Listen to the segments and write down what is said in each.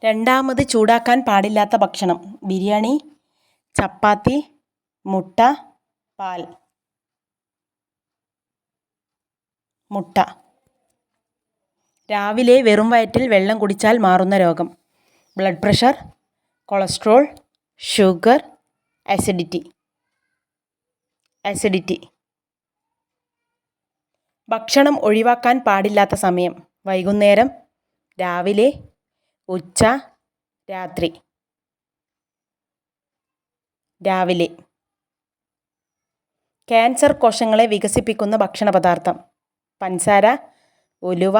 രണ്ടാമത് ചൂടാക്കാൻ പാടില്ലാത്ത ഭക്ഷണം: ബിരിയാണി, ചപ്പാത്തി, മുട്ട, പാൽ. മുട്ട. രാവിലെ വെറും വയറ്റിൽ വെള്ളം കുടിച്ചാൽ മാറുന്ന രോഗം: blood pressure, cholesterol, sugar, acidity. ഭക്ഷണം ഒഴിവാക്കാൻ പാടില്ലാത്ത സമയം: വൈകുന്നേരം, രാവിലെ, ഉച്ച, രാത്രി. രാവിലെ. ക്യാൻസർ കോശങ്ങളെ വികസിപ്പിക്കുന്ന ഭക്ഷണപദാർത്ഥം: പഞ്ചസാര, ഉലുവ,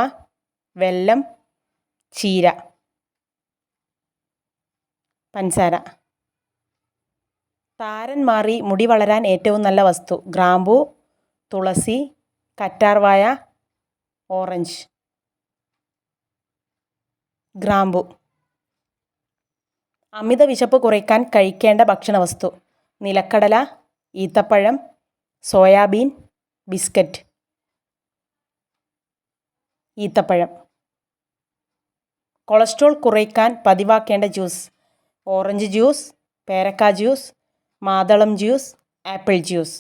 വെല്ലം, ചീര. പഞ്ചസാര. താരൻ മാറി മുടി വളരാൻ ഏറ്റവും നല്ല വസ്തു: ഗ്രാമ്പൂ, തുളസി, കറ്റാർവാഴ, ഓറഞ്ച്. ഗ്രാമ്പൂ. അമിത വിശപ്പ് കുറയ്ക്കാൻ കഴിക്കേണ്ട ഭക്ഷണവസ്തു: നിലക്കടല, ഈത്തപ്പഴം, സോയാബീൻ, ബിസ്ക്കറ്റ്. ഈത്തപ്പഴം. കൊളസ്ട്രോൾ കുറയ്ക്കാൻ പതിവാക്കേണ്ട ജ്യൂസ്: ഓറഞ്ച് ജ്യൂസ്, പേരക്ക ജ്യൂസ്, മാതളം ജ്യൂസ്, ആപ്പിൾ ജ്യൂസ്.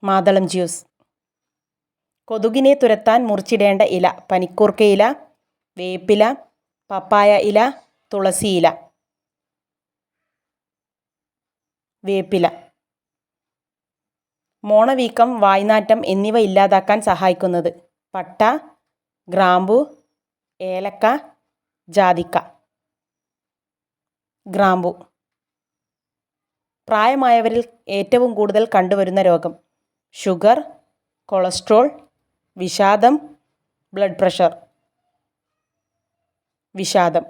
മാതളം ജ്യൂസ്. കൊതുകിനെ തുരത്താൻ മുറിച്ചിടേണ്ട ഇല: പനിക്കൂർക്കയില, വേപ്പില, പപ്പായ ഇല, തുളസിയില. വേപ്പില. മോണവീക്കം, വായ്നാറ്റം എന്നിവ ഇല്ലാതാക്കാൻ സഹായിക്കുന്നത്: പട്ട, ഗ്രാമ്പൂ, ഏലക്ക, ജാതിക്ക. ഗ്രാമ്പൂ. പ്രായമായവരിൽ ഏറ്റവും കൂടുതൽ കണ്ടുവരുന്ന രോഗം: ഷുഗർ, കൊളസ്ട്രോൾ, വിഷാദം, ബ്ലഡ് പ്രഷർ. വിഷാദം.